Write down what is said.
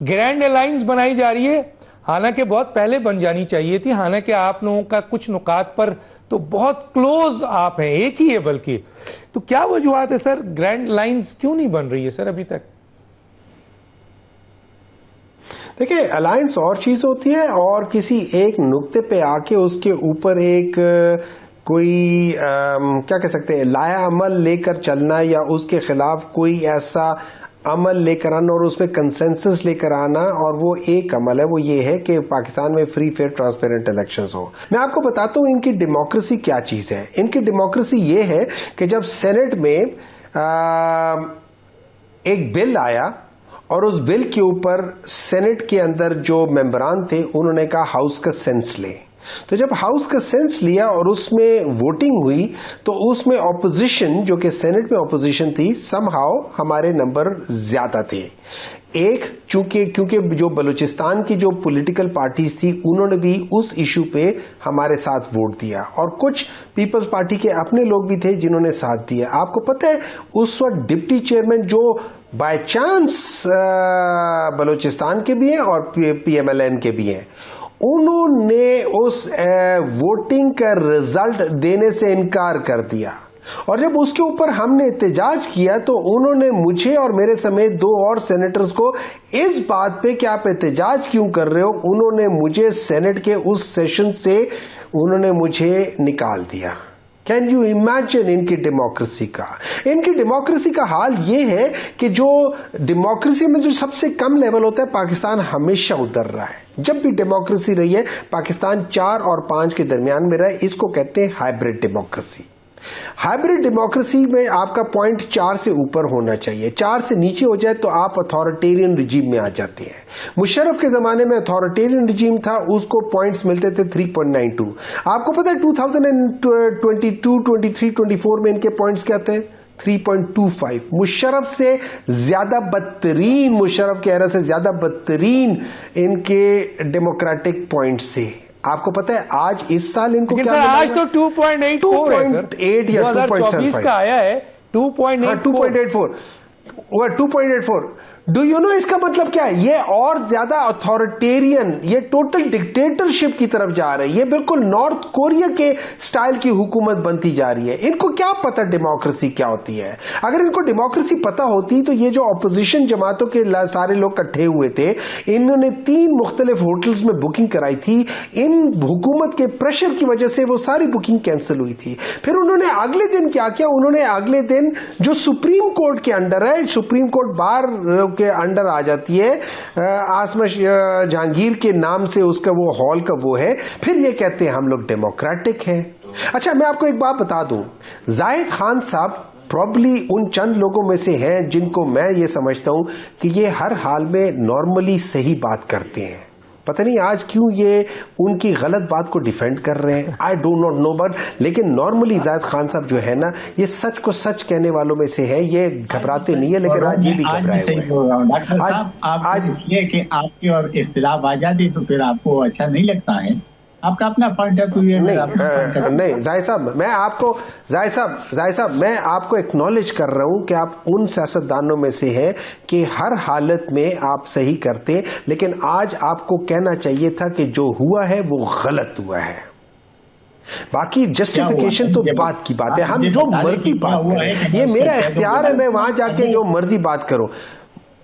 Grand alliance बनाई जा रही है, हालांकि बहुत पहले बन जानी चाहिए थी। हालांकि आप लोगों का कुछ नुकात पर तो बहुत क्लोज आप हैं, एक ही है बल्कि। तो क्या वजूहत है सर, ग्रैंड अलायंस क्यों नहीं बन रही है सर अभी तक? देखिए, अलायंस और चीज होती है और किसी एक नुक्ते पे आके उसके ऊपर एक कोई क्या कह सकते हैं, लाया अमल लेकर चलना या उसके खिलाफ कोई ऐसा अमल लेकर आना और उसमें कंसेंसस लेकर आना। और वो एक अमल है, वो ये है कि पाकिस्तान में फ्री फेयर ट्रांसपेरेंट इलेक्शंस हो। मैं आपको बताता हूँ इनकी डेमोक्रेसी क्या चीज है। इनकी डेमोक्रेसी ये है कि जब सेनेट में एक बिल आया और उस बिल के ऊपर सेनेट के अंदर जो मेंबरान थे उन्होंने कहा हाउस का सेंस ले। तो जब हाउस का सेंस लिया और उसमें वोटिंग हुई तो उसमें ऑपोजिशन, जो कि सेनेट में ऑपोजिशन थी, समहाउ हमारे नंबर ज्यादा थे। एक क्योंकि जो बलूचिस्तान की जो पॉलिटिकल पार्टीज थी उन्होंने भी उस इशू पे हमारे साथ वोट दिया और कुछ पीपल्स पार्टी के अपने लोग भी थे जिन्होंने साथ दिया। आपको पता है उस वक्त डिप्टी चेयरमैन जो बाय चांस बलूचिस्तान के भी हैं और पीएमएलएन के भी हैं, उन्होंने उस वोटिंग का रिजल्ट देने से इनकार कर दिया। और जब उसके ऊपर हमने एहतजाज किया तो उन्होंने मुझे और मेरे समेत दो और सेनेटर्स को इस बात पे कि आप एहतजाज क्यों कर रहे हो, उन्होंने मुझे सेनेट के उस सेशन से उन्होंने मुझे निकाल दिया। कैन यू इमेजिन इनकी डेमोक्रेसी का? इनकी डेमोक्रेसी का हाल ये है कि जो डेमोक्रेसी में जो सबसे कम लेवल होता है पाकिस्तान हमेशा उतर रहा है। जब भी डेमोक्रेसी रही है पाकिस्तान 4 और 5 के दरमियान में रहा है। इसको कहते हैं हाइब्रिड डेमोक्रेसी। हाइब्रिड डेमोक्रेसी में आपका पॉइंट 4 से ऊपर होना चाहिए। 4 से नीचे हो जाए तो आप अथॉरिटेरियन रिजीम में आ जाते हैं। मुशर्रफ के जमाने में अथॉरिटेरियन रिजीम था, उसको पॉइंट्स मिलते थे 3.92। आपको पता है 2022, 23, 24 में इनके पॉइंट्स क्या थे? 3.25। मुशर्रफ से ज्यादा बदतरीन, मुशर्रफ के एरा से ज्यादा बदतरीन इनके डेमोक्रेटिक पॉइंट्स थे। आपको पता है आज इस साल इनको क्या मिला? आज तो 2.8 या 2.75 का आया है। 2.84 2.84। डू यू नो इसका मतलब क्या है? ये और ज्यादा अथॉरिटेरियन, ये टोटल डिक्टेटरशिप की तरफ जा रहे हैं। ये बिल्कुल नॉर्थ कोरिया के स्टाइल की हुकूमत बनती जा रही है। इनको क्या पता डेमोक्रेसी क्या होती है? अगर इनको डेमोक्रेसी पता होती तो ये जो ऑपोजिशन जमातों के सारे लोग इकट्ठे हुए थे, इन्होंने 3 मुख्तलिफ होटल्स में बुकिंग कराई थी। इन हुकूमत के प्रेशर की वजह से वो सारी बुकिंग कैंसिल हुई थी। फिर उन्होंने अगले दिन क्या किया? उन्होंने अगले दिन जो सुप्रीम कोर्ट के अंडर है, सुप्रीम कोर्ट बार के अंडर आ जाती है, आसमा जहांगीर के नाम से उसका वो हॉल का वो है, फिर ये कहते हैं हम लोग डेमोक्रेटिक हैं। अच्छा, मैं आपको एक बात बता दूं, जाहिद खान साहब प्रॉब्ली उन चंद लोगों में से हैं जिनको मैं ये समझता हूं कि ये हर हाल में नॉर्मली सही बात करते हैं। पता नहीं आज क्यों ये उनकी गलत बात को डिफेंड कर रहे हैं, I do not know. But लेकिन नॉर्मली जाहिद खान साहब जो है ना, ये सच को सच कहने वालों में से है। ये घबराते नहीं है, लेकिन आज ये भी घबराए हुए हैं। डॉक्टर साहब, आप इसलिए कि आपकी और इख्तिलाफ आ जाती तो फिर आपको अच्छा नहीं लगता है? आपका अपना पॉइंट ऑफ व्यू है। नहीं जाहिद साहब, मैं आपको एक्नॉलेज कर रहा हूं कि आप उन सियासतदानों में से हैं कि हर हालत में आप सही करते, लेकिन आज आपको कहना चाहिए था कि जो हुआ है वो गलत हुआ है। बाकी जस्टिफिकेशन तो बात की बात है, हम जो मर्जी बात करें, ये मेरा इख्तियार है, मैं वहां जाके जो मर्जी बात करूं।